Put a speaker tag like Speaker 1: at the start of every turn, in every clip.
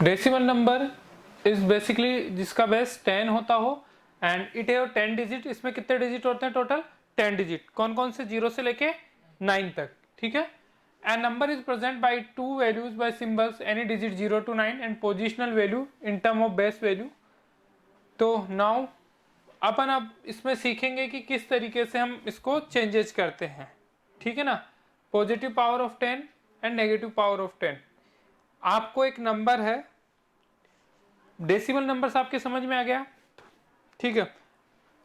Speaker 1: Decimal number is basically जिसका base 10 होता हो एंड इट हैव 10 डिजिट। इसमें कितने डिजिट होते हैं टोटल? 10 डिजिट। कौन कौन से? 0 से लेके 9 तक, ठीक है। And number is present by two values by symbols any digit 0 to 9 and positional value in term of base value. तो नाउ अपन अब इसमें सीखेंगे कि किस तरीके से हम इसको चेंजेस करते हैं, ठीक है ना। Positive power of 10 and negative power of 10। आपको एक नंबर है, डेसिमल नंबर्स आपके समझ में आ गया, ठीक है।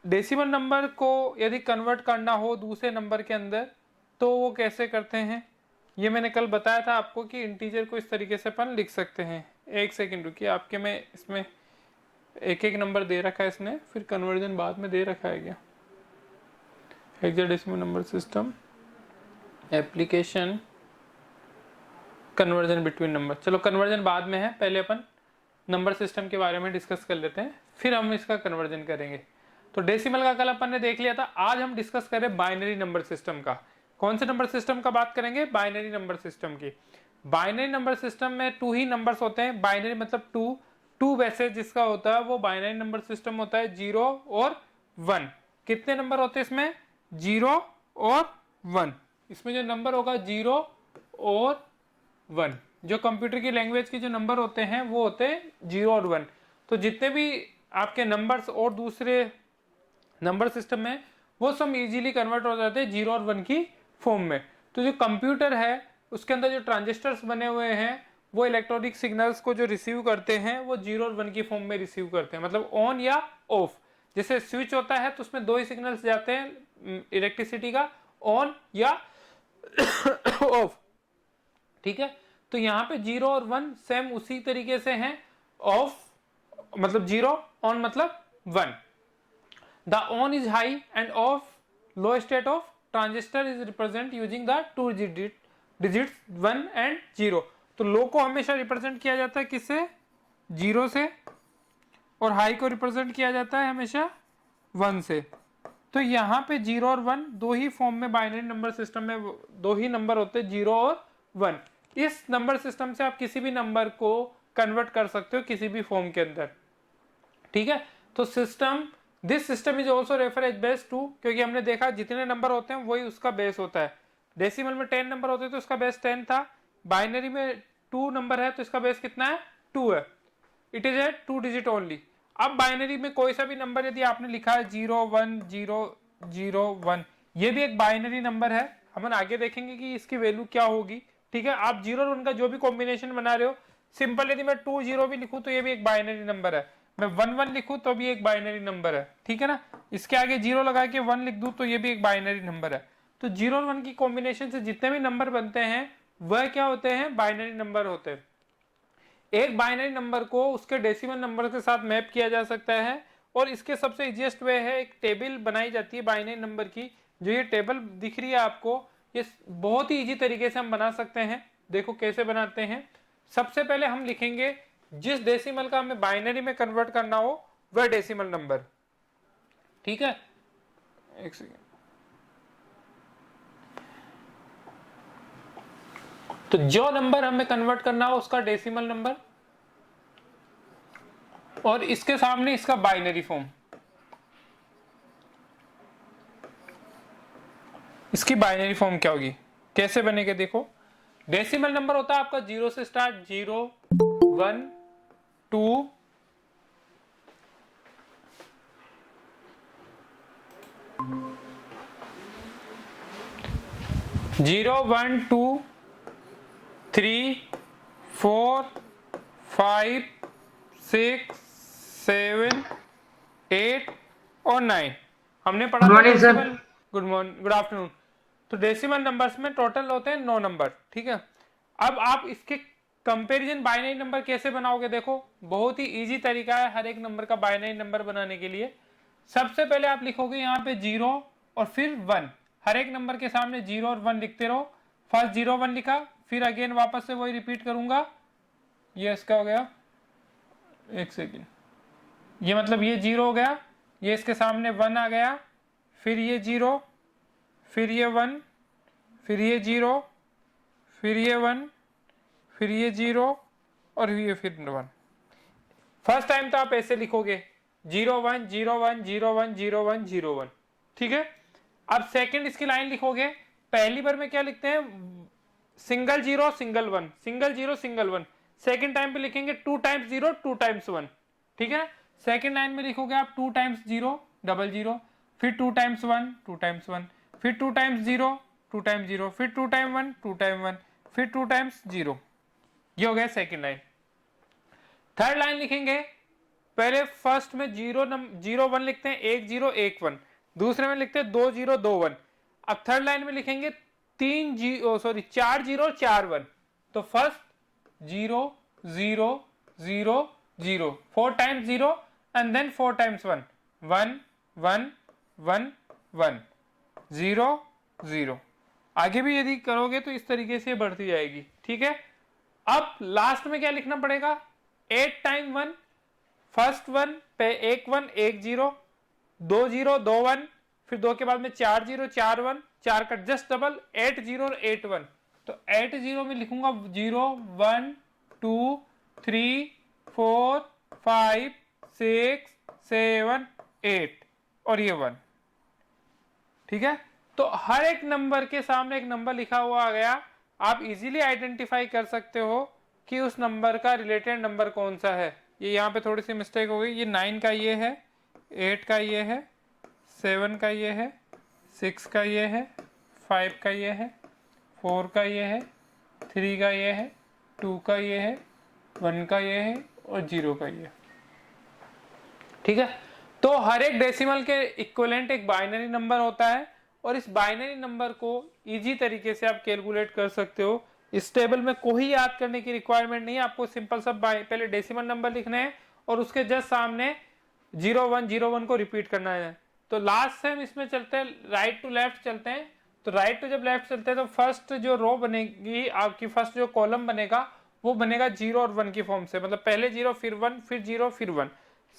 Speaker 1: डेसिमल नंबर को यदि कन्वर्ट करना हो दूसरे नंबर के अंदर तो वो कैसे करते हैं, ये मैंने कल बताया था आपको कि इंटीजर को इस तरीके से अपन लिख सकते हैं। एक सेकंड रुकिए, आपके में इसमें एक एक नंबर दे रखा है इसने, फिर कन्वर्जन बाद में दे रखा है क्या। Hexadecimal number system application conversion between number. चलो कन्वर्जन बाद में है, पहले अपन नंबर सिस्टम के बारे में डिस्कस कर लेते हैं, फिर हम इसका कन्वर्जन करेंगे। तो डेसिमल का कल अपन ने देख लिया था। आज हम डिस्कस करें बाइनरी नंबर सिस्टम का। कौन से नंबर सिस्टम का बात करेंगे? बाइनरी नंबर सिस्टम की। बाइनरी नंबर सिस्टम में 2 ही नंबर्स होते हैं। बाइनरी मतलब 2 वैसे जिसका होता है वो बाइनरी नंबर सिस्टम होता है, 0 और 1। कितने नंबर होते हैं इसमें? 0 और 1। इसमें जो नंबर होगा 0 और 1, जो कंप्यूटर की लैंग्वेज के जो नंबर होते हैं वो होते हैं 0 और 1। तो जितने भी आपके नंबर्स और दूसरे नंबर सिस्टम में वो सब इजीली कन्वर्ट हो जाते हैं 0 और 1 की फॉर्म में। तो जो कंप्यूटर है उसके अंदर जो ट्रांजिस्टर्स बने हुए हैं वो इलेक्ट्रॉनिक सिग्नल्स को जो रिसीव करते हैं वो 0 और 1 की फॉर्म में रिसीव करते हैं, मतलब ऑन या ऑफ। जैसे स्विच होता है तो उसमें 2 ही सिग्नल्स जाते हैं इलेक्ट्रिसिटी का, ऑन या ऑफ, ठीक है। तो यहाँ पे 0 और 1 सेम उसी तरीके से हैं। ऑफ मतलब 0, ऑन मतलब 1। The on is high end of low state of transistor is represent using the 2 digits 1 and 0। तो लो को हमेशा रिप्रेजेंट किया जाता है किससे? 0 से, और हाई को रिप्रेजेंट किया जाता है हमेशा 1 से। तो यहाँ पे 0 और 1 दो ही फॉर्म में बाइनरी नंबर सिस्टम में 2 ही नंबर होते हैं, 0 और 1। इस नंबर सिस्टम से आप किसी भी नंबर को कन्वर्ट कर सकते हो किसी भी फॉर्म के अंदर, ठीक है। तो this system is also refer as base 2, क्योंकि हमने देखा जितने नंबर होते हैं वही उसका बेस होता है। डेसिमल में 10 नंबर होते हैं तो उसका बेस 10 था। बाइनरी में 2 नंबर है तो इसका बेस कितना है? 2 है। It is a 2 digit only. अब बाइनरी में कोई सा भी नंबर यदि आपने लिखा है 0 1 0 0 1, ये भी एक बाइनरी नंबर है। हम आगे देखेंगे कि इसकी वैल्यू क्या होगी, ठीक है। आप 0 और 1 का जो भी कॉम्बिनेशन बना रहे हो, सिंपल यदि मैं 2 0 भी लिखूं तो ये भी एक बाइनरी नंबर है, मैं 1 1 लिखूं तो भी एक बाइनरी नंबर है, ठीक है ना। इसके आगे 0 लगा के 1 लिख दूं तो ये भी एक बाइनरी नंबर है। तो 0 और 1 की कॉम्बिनेशन से जितने भी नंबर बनते हैं वह क्या होते हैं? बाइनरी नंबर होते हैं। एक बाइनरी नंबर को उसके डेसिमल नंबर के साथ मैप किया जा सकता है, और इसके सबसे इजीएस्ट वे है एक टेबल बनाई जाती है बाइनरी नंबर की। जो ये टेबल दिख रही है आपको, ये बहुत ही इजी तरीके से हम बना सकते हैं। देखो कैसे बनाते हैं। सबसे पहले हम लिखेंगे जिस डेसिमल का हमें बाइनरी में कन्वर्ट करना हो वह डेसिमल नंबर, ठीक है। एक सेकेंड। तो जो नंबर हमें कन्वर्ट करना हो उसका डेसिमल नंबर, और इसके सामने इसका बाइनरी फॉर्म। इसकी बाइनरी फॉर्म क्या होगी, कैसे बनेगा? देखो डेसिमल नंबर होता है आपका 0 से स्टार्ट, 0 1 2 0 1 2 3 4 5 6 7 8 और 9 हमने पढ़ा था decimal. Good morning, good afternoon. तो डेसिमल नंबर्स में टोटल होते हैं 9 नंबर, ठीक है। अब आप इसके कंपैरिजन बाइनरी नंबर कैसे बनाओगे? देखो बहुत ही इजी तरीका है हर एक नंबर का बाइनरी नंबर बनाने के लिए। सबसे पहले आप लिखोगे यहाँ पे 0 और फिर 1, हर एक नंबर के सामने 0 और 1 लिखते रहो। फर्स्ट 0 1 लिखा, फिर अगेन वापस से वही रिपीट करूंगा। ये इसका हो गया, एक सेकेंड, ये मतलब ये 0 हो गया, ये इसके सामने 1 आ गया, फिर ये 0, फिर ये 1, फिर ये 0, फिर ये 1, फिर ये 0, और ये फिर 1। फर्स्ट टाइम तो आप ऐसे लिखोगे 0 1 0 1 0 1 0 1 0 1, ठीक है। अब सेकंड इसकी लाइन लिखोगे, पहली बार में क्या लिखते हैं, single zero single one, single zero single one. Second time पे लिखेंगे 2 टाइम्स 0 2 टाइम्स 1, ठीक है। सेकंड लाइन में लिखोगे आप 2 टाइम्स 0 डबल जीरो, फिर 2 टाइम्स 1 2 टाइम्स 1, फिर 2 टाइम्स 0 2 टाइम्स 0, फिर 2 टाइम 1 2 टाइम 1, फिर 2 टाइम्स 0। ये हो गया सेकंड लाइन। थर्ड लाइन लिखेंगे, पहले फर्स्ट में 0 1 लिखते हैं, 1 0 1 1, दूसरे में लिखते हैं 2 0 2 1। अब थर्ड लाइन में लिखेंगे 4 0 4 1। तो first 0 0 0 0, 4 times 0 and then 4 times 1 1 1 1 1 0 0। आगे भी यदि करोगे तो इस तरीके से बढ़ती जाएगी, ठीक है। अब लास्ट में क्या लिखना पड़ेगा, 8 टाइम 1, फर्स्ट 1 पे 1 1 1 0, 2 0 2 1, फिर 2 के बाद में 4 0 4 1, 4 का जस्ट डबल 8 0 8 1। तो 8 0 में लिखूंगा 0 1 2 3 4 5 6 7 8 और ये 1, ठीक है। तो हर एक नंबर के सामने एक नंबर लिखा हुआ आ गया, आप इजीली आइडेंटिफाई कर सकते हो कि उस नंबर का रिलेटेड नंबर कौन सा है। ये यहाँ पे थोड़ी सी मिस्टेक हो गई, ये 9 का ये है, 8 का ये है, 7 का ये है, 6 का ये है, 5 का ये है, 4 का ये है, 3 का ये है, 2 का ये है, 1 का ये है और 0 का ये है, ठीक है। तो हर एक डेसिमल के इक्विवेलेंट एक बाइनरी नंबर होता है और इस बाइनरी नंबर को इजी तरीके से आप कैलकुलेट कर सकते हो। इस टेबल में कोई याद करने की रिक्वायरमेंट नहीं है, आपको सिंपल सा पहले डेसिमल नंबर लिखना है और उसके जस्ट सामने 0101 को रिपीट करना है। तो लास्ट से हम इसमें चलते हैं, राइट टू लेफ्ट चलते हैं। तो राइट टू जब लेफ्ट चलते हैं तो फर्स्ट जो रो बनेगी आपकी, फर्स्ट जो कॉलम बनेगा वो बनेगा 0 और 1 की फॉर्म से, मतलब पहले 0 फिर 1 फिर 0 फिर 1।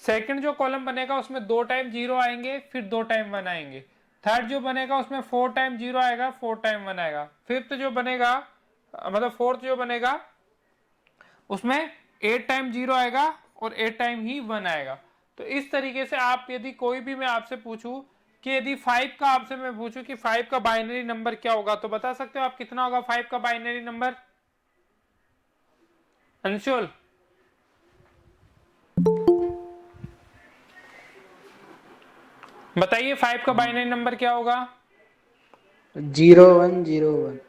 Speaker 1: सेकंड जो कॉलम बनेगा उसमें 2 टाइम 0 आएंगे फिर 2 टाइम 1 आएंगे। थर्ड जो बनेगा उसमें 4 टाइम 0 आएगा 4 टाइम 1 आएगा। फिफ्थ जो बनेगा मतलब फोर्थ जो बनेगा उसमें 8 टाइम 0 आएगा और 8 टाइम ही 1 आएगा। तो इस तरीके से आप यदि कोई भी मैं आपसे पूछूं कि यदि 5 का आपसे मैं पूछूं कि 5 का बाइनरी नंबर क्या होगा, तो बता सकते हो आप कितना होगा 5 का बाइनरी नंबर? अंशुल बताइए 5 का बाइनरी नंबर क्या होगा?
Speaker 2: 0101।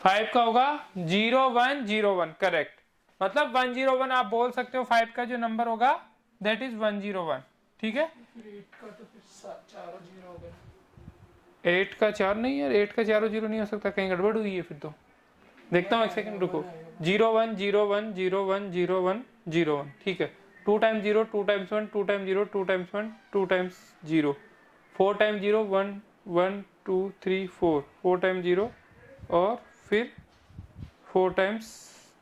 Speaker 1: 5 का होगा 0101, करेक्ट। मतलब 101 आप बोल सकते हो 5 का जो नंबर होगा दैट इज 101, ठीक है। 8 का 4 नहीं यार, 8 का 4 0 नहीं हो सकता, कहीं गड़बड़ हुई है फिर तो। देखता हूँ एक सेकंड रुको। 0101010101, ठीक है। 2 times 0 2 times 1 2 times 0 2 times 1 2 times 0, 4 times 0 1 1 2 3 4, 4 times 0 और फिर 4 टाइम्स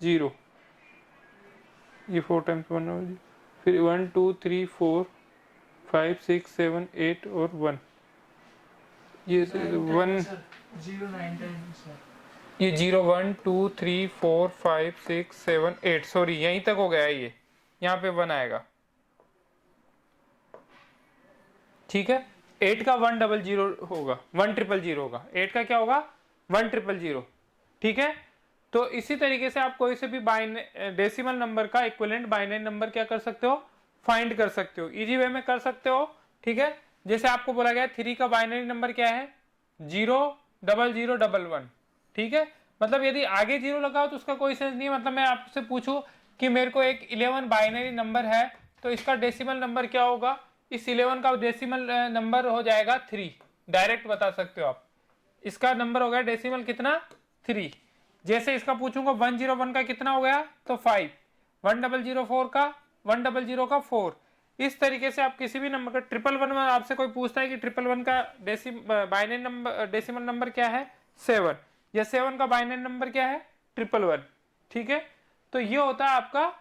Speaker 1: 0, ये 4 टाइम्स 1 फिर 1 2 3 4 5 6 7 8 और 1, ये 1 ये 0 1 2 3 4 5 6 7 8, सॉरी यहीं तक हो गया है, ये यहाँ पे 1 आएगा, ठीक है। 8 का 100 होगा, 1000 होगा। 8 का क्या होगा 1000, ठीक है। तो इसी तरीके से आप कोई से भी डेसिमल नंबर का इक्विवेलेंट बाइनरी नंबर क्या कर सकते हो, फाइंड कर सकते हो, इजी वे में कर सकते हो, ठीक है। जैसे आपको बोला गया 3 का बाइनरी नंबर क्या है 00011, ठीक है। मतलब यदि आगे 0 लगाओ तो उसका कोई सेंस नहीं है। मतलब मैं आपसे पूछूं कि मेरे को एक 11 बाइनरी नंबर है तो इसका डेसिमल नंबर क्या होगा, इस 11 का डेसिमल नंबर हो जाएगा 3, डायरेक्ट बता सकते हो आप। इसका नंबर हो गया डेसिमल कितना 3। जैसे इसका पूछूंगा 101 का कितना हो गया तो 5, 1004 का 100 का 4। इस तरीके से आप किसी भी नंबर का 111 में आपसे कोई पूछता है कि 111 का बाइनरी नंबर डेसिमल नंबर क्या है 7, या 7 का बाइनरी नंबर क्या है 111, ठीक है। तो ये होता है आपका,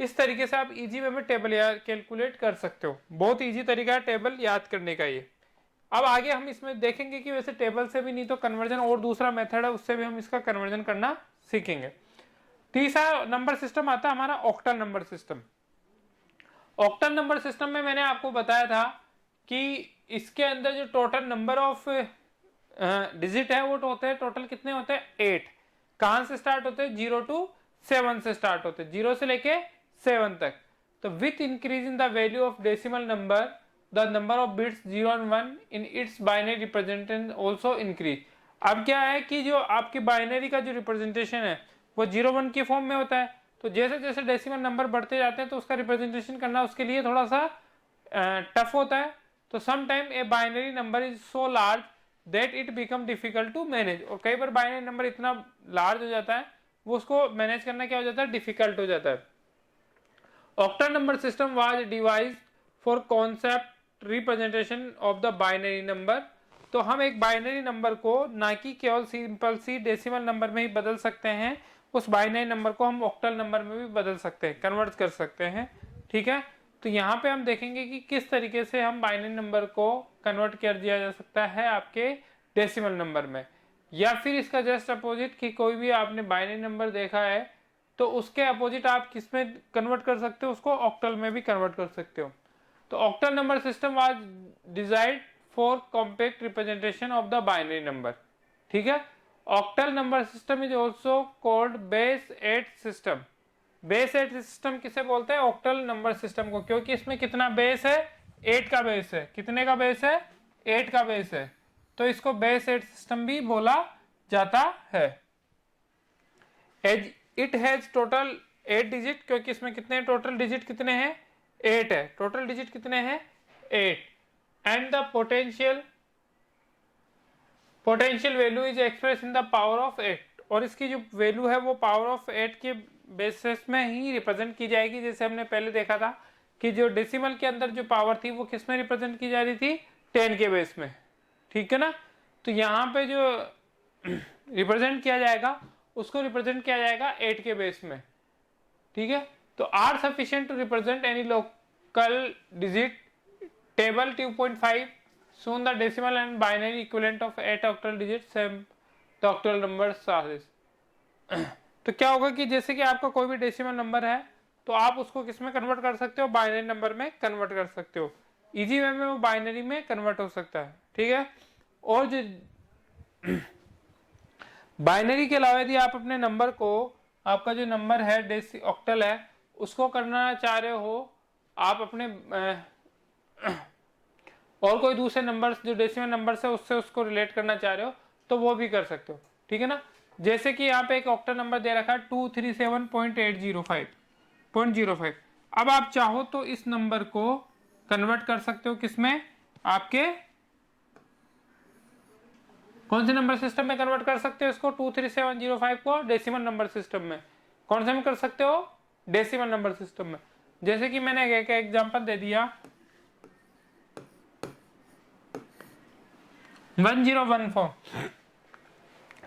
Speaker 1: इस तरीके से आप इजी वे में टेबल कैलकुलेट कर सकते हो। बहुत इजी तरीका है टेबल याद करने का ये। अब आगे हम इसमें देखेंगे कि वैसे टेबल से भी नहीं तो कन्वर्जन और दूसरा मेथड है, उससे भी हम इसका कन्वर्जन करना सीखेंगे। तीसरा नंबर सिस्टम आता है हमारा octal number system. Octal number system में मैंने आपको बताया था कि इसके अंदर जो टोटल नंबर ऑफ डिजिट है वो होते हैं, टोटल कितने होते हैं 8। कहां से स्टार्ट होते हैं 0 to 7 से स्टार्ट होते हैं, 0 से लेके 7 तक। तो with increase in the value of decimal number the number of bits 0 and 1 in its binary representation also increase. अब क्या है कि जो आपकी बाइनरी का जो रिप्रेजेंटेशन है वो 0 1 की फॉर्म में होता है। तो जैसे जैसे डेसिमल नंबर बढ़ते जाते हैं तो उसका रिप्रेजेंटेशन करना उसके लिए थोड़ा सा टफ होता है। तो some time a binary number is so large that it become difficult to manage. और कई बार बाइनरी नंबर इतना लार्ज हो जाता है वो उसको मैनेज करना क्या हो जाता है, डिफिकल्ट हो जाता है। Octal number system was devised for concept representation of the binary number. तो हम एक बाइनरी नंबर को ना कि केवल सिंपल सी डेसिमल नंबर में ही बदल सकते हैं, उस बाइनरी नंबर को हम ऑक्टल नंबर में भी बदल सकते हैं, कन्वर्ट कर सकते हैं। ठीक है, तो यहाँ पे हम देखेंगे कि किस तरीके से हम बाइनरी नंबर को कन्वर्ट कर दिया जा सकता है आपके डेसिमल नंबर में। या फिर इसका जस्ट अपोजिट कि कोई भी आपने बाइनरी नंबर देखा है तो उसके अपोजिट आप किस में कन्वर्ट कर सकते हो, उसको ऑक्टल में भी कन्वर्ट कर सकते हो। तो octal number system was designed for compact representation of the binary number. ठीक है, octal number system is also called base 8 system. Base 8 system किसे बोलते हैं, ऑक्टल नंबर सिस्टम को, क्योंकि इसमें कितना बेस है 8 का बेस है। कितने का बेस है 8 का बेस है, तो इसको बेस 8 सिस्टम भी बोला जाता है। As it has total 8 digit, क्योंकि इसमें कितने टोटल डिजिट कितने हैं 8 है, टोटल डिजिट कितने हैं 8। And the potential value is express in the power of 8। और इसकी जो वैल्यू है वो पावर ऑफ 8 के बेसिस में ही रिप्रेजेंट की जाएगी। जैसे हमने पहले देखा था कि जो डेसिमल के अंदर जो पावर थी वो किस में रिप्रेजेंट की जा रही थी 10 के बेस में। ठीक है ना, तो यहाँ पे जो रिप्रेजेंट किया जाएगा उसको रिप्रेजेंट किया जाएगा 8 के बेस में। ठीक है, तो are sufficient to represent any local digit table 2.5 soon the decimal and binary equivalent of 8 octal digits same the octal numbers are this। तो क्या होगा कि जैसे कि आपका कोई भी डेसिमल नंबर है तो आप उसको किस में कन्वर्ट कर सकते हो, बाइनरी नंबर में कन्वर्ट कर सकते हो। इजी वे में वो बाइनरी में कन्वर्ट हो सकता है। ठीक है, और जो बाइनरी के अलावा यदि आप अपने नंबर को, आपका जो नंबर है डेसी ऑक्टल है उसको करना चाह रहे हो आप अपने और कोई दूसरे नंबर जो डेसिमल नंबर से उससे उसको रिलेट करना चाह रहे हो तो वो भी कर सकते हो। ठीक है ना, जैसे कि यहाँ पे एक ऑक्टल नंबर दे रखा है 237.805.05। अब आप चाहो तो इस नंबर को कन्वर्ट कर सकते हो किसमें, आपके कौन से नंबर सिस्टम में कन्वर्ट कर सकते हो इसको, 23705 को डेसिमल नंबर सिस्टम में। कौन से में कर सकते हो, डेसिमल नंबर सिस्टम में। जैसे कि मैंने एक एग्जांपल दे दिया 1014।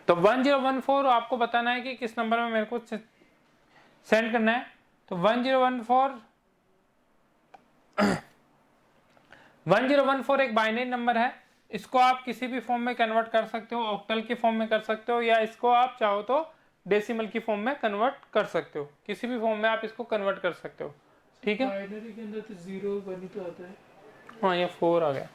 Speaker 1: तो 1014 आपको बताना है कि किस नंबर में मेरे को सेंड करना है। तो 1014 एक बाइनरी नंबर है, इसको आप किसी भी फॉर्म में कन्वर्ट कर सकते हो, ऑक्टल की फॉर्म में कर सकते हो या इसको आप चाहो तो डेसिमल की फॉर्म में कन्वर्ट कर सकते हो। किसी भी फॉर्म में आप इसको कन्वर्ट कर सकते हो। ठीक है,
Speaker 2: बाइनरी के अंदर तो 0 1 ही तो आता है।
Speaker 1: हाँ ये 4 आ गया।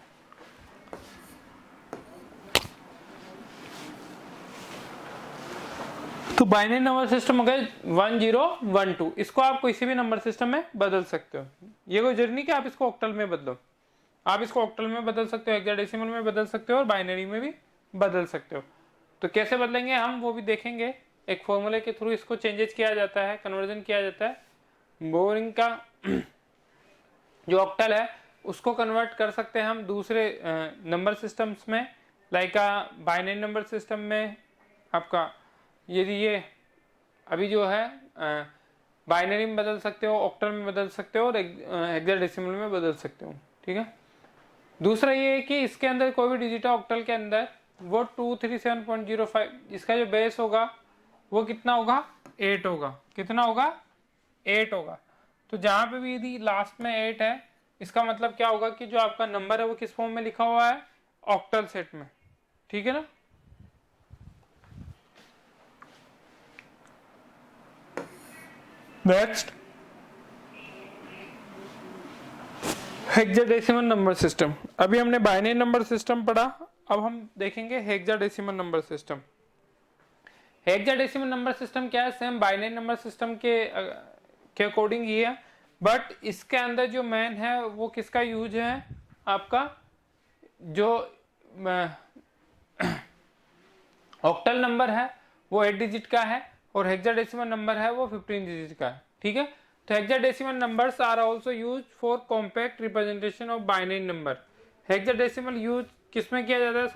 Speaker 1: तो बाइनरी नंबर सिस्टम हो गया 1012, इसको आप किसी भी नंबर सिस्टम में बदल सकते हो। ये कोई जरूरी नहीं कि आप इसको ऑक्टल में बदलो, आप इसको ऑक्टल में बदल सकते हो, हेक्साडेसिमल में बदल सकते हो और बाइनरी में भी बदल सकते हो। तो कैसे बदलेंगे हम वो भी देखेंगे, एक फॉर्मूले के थ्रू इसको चेंजेस किया जाता है, कन्वर्जन किया जाता है। बोरिंग का जो ऑक्टल है उसको कन्वर्ट कर सकते हैं हम दूसरे नंबर सिस्टम्स में, लाइक बाइनरी नंबर सिस्टम में आपका यदि ये अभी जो है बाइनरी में बदल सकते हो, ऑक्टल में बदल सकते हो और हेक्साडेसिमल में बदल सकते हो। ठीक है, दूसरा ये है कि इसके अंदर कोई भी डिजिट ऑक्टल के अंदर वो 237.05 इसका जो बेस होगा वो कितना होगा 8 होगा। कितना होगा 8 होगा। तो जहां पे भी यदि लास्ट में 8 है इसका मतलब क्या होगा कि जो आपका नंबर है वो किस फॉर्म में लिखा हुआ है, ऑक्टल सेट में। ठीक है ना, नेक्स्ट हेक्साडेसिमल नंबर सिस्टम। अभी हमने बाइनरी नंबर सिस्टम पढ़ा, अब हम देखेंगे hexadecimal number system. Hexadecimal number system क्या है? सेम बाइनरी नंबर सिस्टम के अकॉर्डिंग ही है, बट इसके अंदर जो मेन है वो किसका यूज है? आपका जो ऑक्टल नंबर है वो 8 डिजिट का है और हेक्साडेसिमल नंबर है वो 15 डिजिट का है। ठीक है, तो hexadecimal numbers are also used for compact representation of binary number. Hexadecimal use किसमें किया जाता है?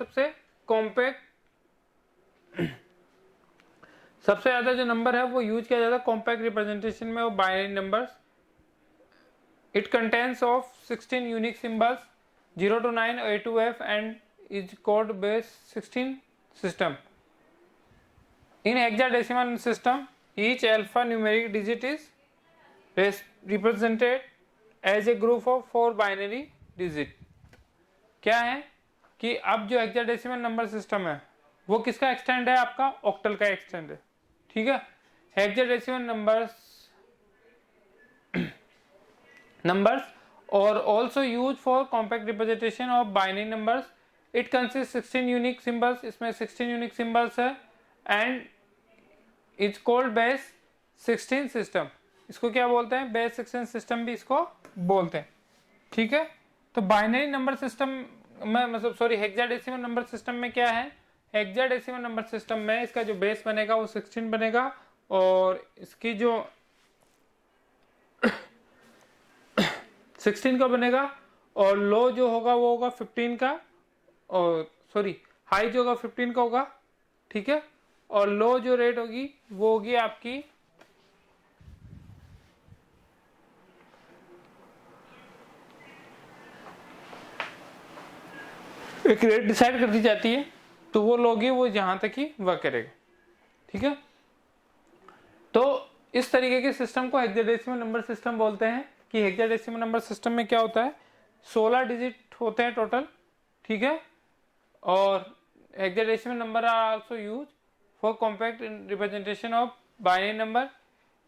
Speaker 1: सबसे ज्यादा जो नंबर है वो यूज किया जाता है कॉम्पैक्ट रिप्रेजेंटेशन में of binary numbers. It contains of 16 unique symbols 0 to 9 A to F and is code based 16 system. In hexadecimal system, each alphanumeric digit is represented as a group of 4 binary digit. क्या है कि अब जो hexadecimal number system है वो किसका extend है? आपका ऑक्टल का एक्सटेंड है। ठीक है, hexadecimal numbers or also used for compact representation of binary numbers. It consists 16 unique symbols, इसमें 16 unique symbols है and it's called base 16 system. इसको क्या बोलते हैं? base 16 system भी इसको बोलते हैं। ठीक है, तो बाइनरी नंबर सिस्टम में मतलब सॉरी हेक्साडेसिमल नंबर सिस्टम में क्या है? हेक्साडेसिमल नंबर सिस्टम में इसका जो बेस बनेगा वो 16 बनेगा और इसकी जो 16 का बनेगा और लो जो होगा वो होगा 15 का, और सॉरी हाई जो होगा 15 का होगा। ठीक है, और लो जो रेट होगी वो होगी आपकी एक रेट डिसाइड कर दी जाती है, तो वो लोगी वो जहां तक ही वर्क करेगा। ठीक है, तो इस तरीके के सिस्टम को हेक्साडेसिमल नंबर सिस्टम बोलते हैं। कि हेक्साडेसिमल नंबर सिस्टम में क्या होता है? 16 डिजिट होते हैं टोटल। ठीक है, और hexadecimal number are also use for compact representation of binary number.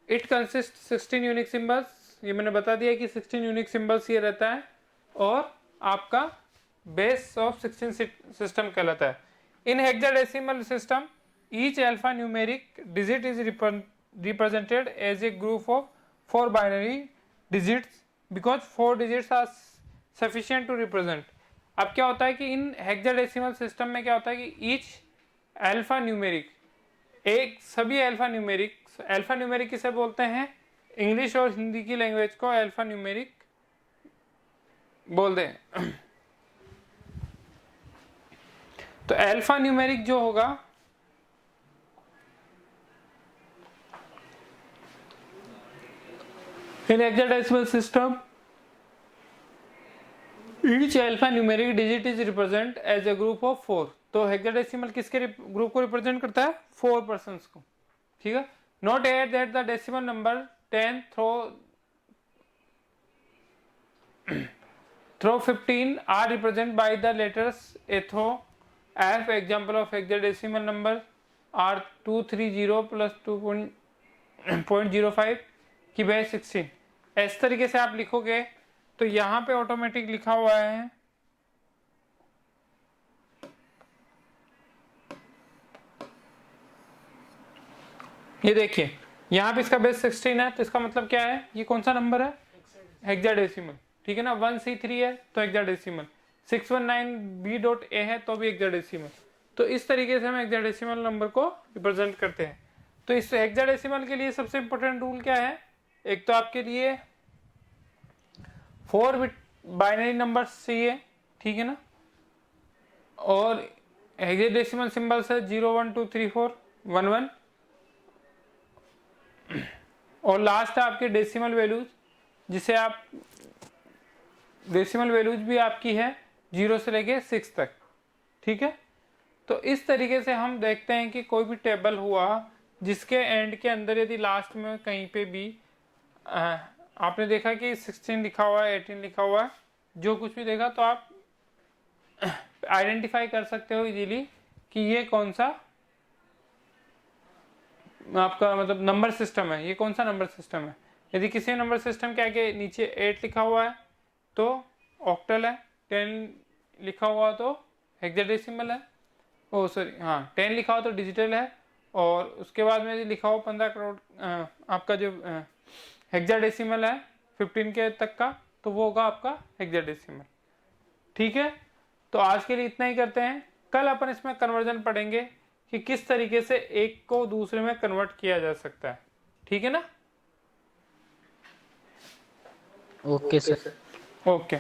Speaker 1: It consist 16 unique symbols, ये मैंने बता दिया कि 16 यूनिक सिंबल्स ये रहता है और आपका बेस ऑफ 16 सिस्टम कहलाता है। In hexadecimal system each alphanumeric digit is represented as a group of 4 binary digits because 4 digits are sufficient to represent. अब क्या होता है कि इन हेक्साडेसिमल सिस्टम में क्या होता है कि ईच अल्फा न्यूमेरिक एक सभी अल्फा न्यूमेरिक किसे बोलते हैं? इंग्लिश और हिंदी की लैंग्वेज को अल्फा न्यूमेरिक बोलते हैं। तो अल्फा न्यूमेरिक जो होगा in hexadecimal system each alphanumeric digit is represent as a group of 4. तो हेक्साडेसिमल किसके ग्रुप को रिप्रेजेंट करता है? 4 पर्सन्स को। ठीक है, note at that the decimal number 10 through 15 are represented by the letters a through f. Example of hexadecimal number are 230 plus 2.05 की base 16। इस तरीके से आप लिखोगे तो यहां पे ऑटोमेटिक लिखा हुआ है ये देखिए यहां पे इसका बेस 16 है, तो इसका मतलब क्या है? ये कौन सा नंबर है? हेक्साडेसिमल। ठीक है ना, 1C3 है तो हेक्साडेसिमल, 619B.A है तो भी हेक्साडेसिमल। तो इस तरीके से हम हेक्साडेसिमल नंबर को रिप्रेजेंट करते हैं। तो इस हेक्साडेसिमल के लिए सबसे इंपॉर्टेंट रूल क्या है? एक तो आपके लिए 4 बिट बाइनरी नंबर्स चाहिए। ठीक है ना, और हेक्साडेसिमल सिंबल्स है 0 1 2 3 4 1 1 और लास्ट है आपके डेसिमल वैल्यूज, जिसे आप डेसिमल वैल्यूज भी आपकी है 0 से लेके 6 तक। ठीक है, तो इस तरीके से हम देखते हैं कि कोई भी टेबल हुआ जिसके एंड के अंदर यदि लास्ट में कहीं पे भी आपने देखा कि 16 लिखा हुआ है, 18 लिखा हुआ है, जो कुछ भी देखा तो आप आइडेंटिफाई कर सकते हो इजीली कि ये कौन सा आपका मतलब नंबर सिस्टम है, ये कौन सा नंबर सिस्टम है? यदि किसी नंबर सिस्टम के आगे नीचे 8 लिखा हुआ है तो ऑक्टल है, 10 लिखा हुआ तो हेक्साडेसिमल है, ओ सॉरी हाँ 10 लिखा हो तो डिजिटल है, और उसके बाद में यदि लिखा हो 15 करोड़ आपका जो हेक्साडेसिमल है 15 के तक का, तो वो होगा आपका हेक्साडेसिमल। ठीक है, तो आज के लिए इतना ही करते हैं। कल अपन इसमें कन्वर्जन पढ़ेंगे कि किस तरीके से एक को दूसरे में कन्वर्ट किया जा सकता है। ठीक है ना?
Speaker 3: Okay sir.
Speaker 1: ओके।